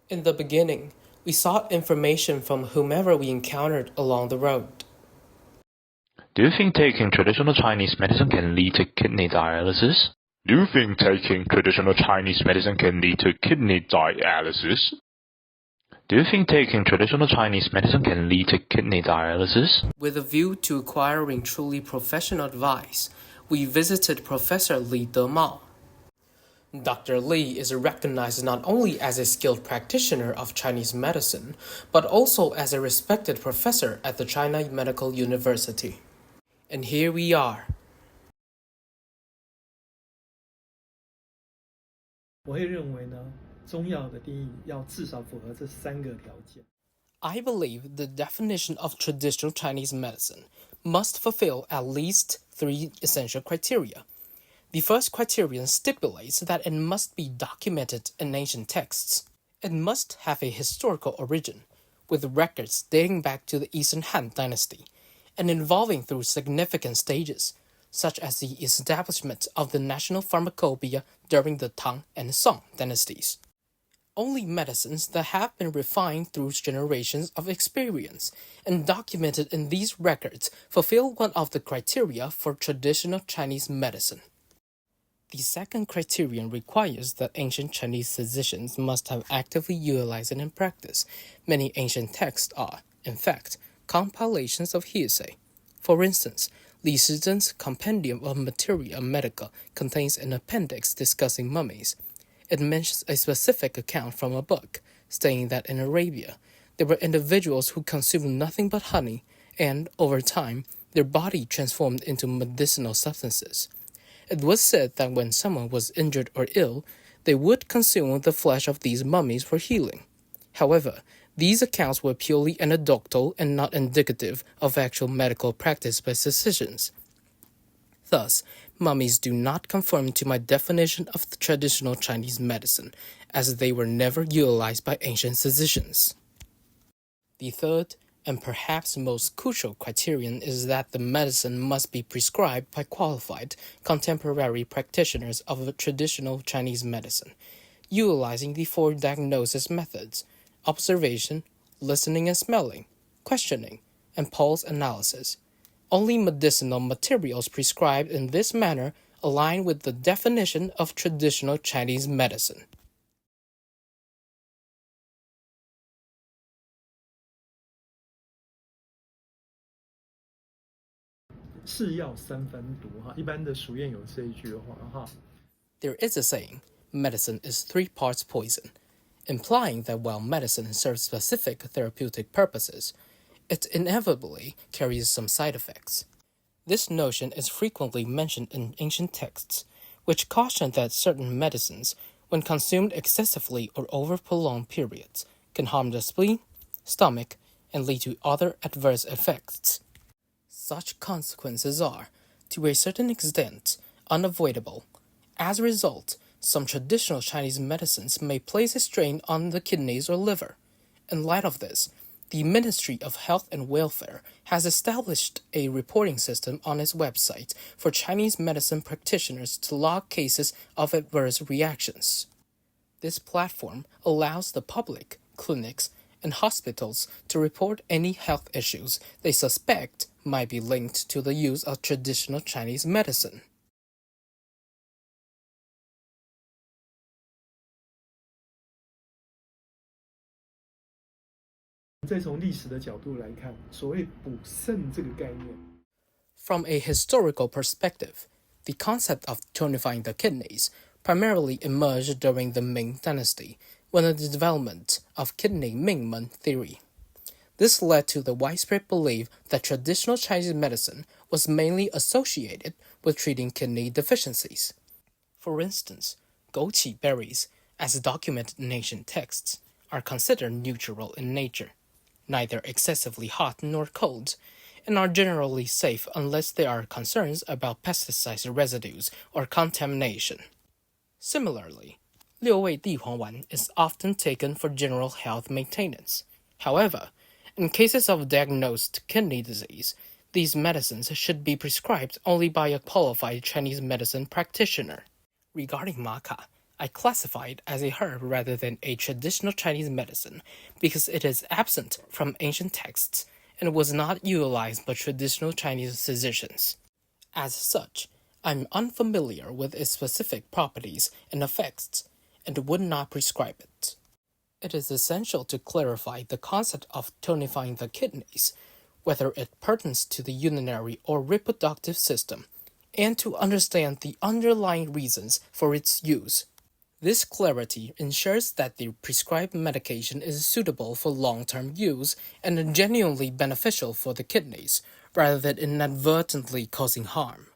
In the beginning, we sought information from whomever we encountered along the road. Do you think taking traditional Chinese medicine can lead to kidney dialysis? Do you think taking traditional Chinese medicine can lead to kidney dialysis? Do you think taking traditional Chinese medicine can lead to kidney dialysis? With a view to acquiring truly professional advice, we visited Professor Li Demao. Dr. Li is recognized not only as a skilled practitioner of Chinese medicine, but also as a respected professor at the China Medical University. And here we are. 我会认为呢，中药的定义要至少符合这3个条件。I believe the definition of traditional Chinese medicine must fulfill at least 3 essential criteria. The first criterion stipulates that it must be documented in ancient texts. It must have a historical origin, with records dating back to the Eastern Han Dynasty, and evolving through significant stages, such as the establishment of the national pharmacopoeia during the Tang and Song dynasties. Only medicines that have been refined through generations of experience and documented in these records fulfill one of the criteria for traditional Chinese medicine. The second criterion requires that ancient Chinese physicians must have actively utilized it in practice. Many ancient texts are, in fact, compilations of hearsay. For instance, Li Shizhen's Compendium of Materia Medica contains an appendix discussing mummies. It mentions a specific account from a book, stating that in Arabia, there were individuals who consumed nothing but honey, and, over time, their body transformed into medicinal substances. It was said that when someone was injured or ill, they would consume the flesh of these mummies for healing. However, these accounts were purely anecdotal and not indicative of actual medical practice by physicians. Thus, mummies do not conform to my definition of the traditional Chinese medicine, as they were never utilized by ancient physicians. The third, and perhaps most crucial criterion is that the medicine must be prescribed by qualified, contemporary practitioners of traditional Chinese medicine, utilizing the 4 diagnosis methods: observation, listening and smelling, questioning, and pulse analysis. Only medicinal materials prescribed in this manner align with the definition of traditional Chinese medicine. 是药3分毒哈，一般的俗谚有这一句话哈。There is a saying, medicine is 3 parts poison, implying that while medicine serves specific therapeutic purposes, it inevitably carries some side effects. This notion is frequently mentioned in ancient texts, which caution that certain medicines, when consumed excessively or over prolonged periods, can harm the spleen, stomach, and lead to other adverse effects. Such consequences are, to a certain extent, unavoidable. As a result, some traditional Chinese medicines may place a strain on the kidneys or liver. In light of this, the Ministry of Health and Welfare has established a reporting system on its website for Chinese medicine practitioners to log cases of adverse reactions. This platform allows the public, clinics, and hospitals to report any health issues they suspect might be linked to the use of traditional Chinese medicine. 再从历史的角度来看，所谓补肾这个概念 From a historical perspective, the concept of tonifying the kidneys primarily emerged during the Ming Dynasty, when the development of kidney Mingmen theory. This led to the widespread belief that traditional Chinese medicine was mainly associated with treating kidney deficiencies. For instance, goji berries, as documented in ancient texts, are considered neutral in nature, neither excessively hot nor cold, and are generally safe unless there are concerns about pesticide residues or contamination. Similarly, 六味地黄丸 is often taken for general health maintenance. However, in cases of diagnosed kidney disease, these medicines should be prescribed only by a qualified Chinese medicine practitioner. Regarding maca, I classify it as a herb rather than a traditional Chinese medicine because it is absent from ancient texts and was not utilized by traditional Chinese physicians. As such, I'm unfamiliar with its specific properties and effects and would not prescribe it. It is essential to clarify the concept of tonifying the kidneys, whether it pertains to the urinary or reproductive system, and to understand the underlying reasons for its use. This clarity ensures that the prescribed medication is suitable for long-term use and genuinely beneficial for the kidneys, rather than inadvertently causing harm.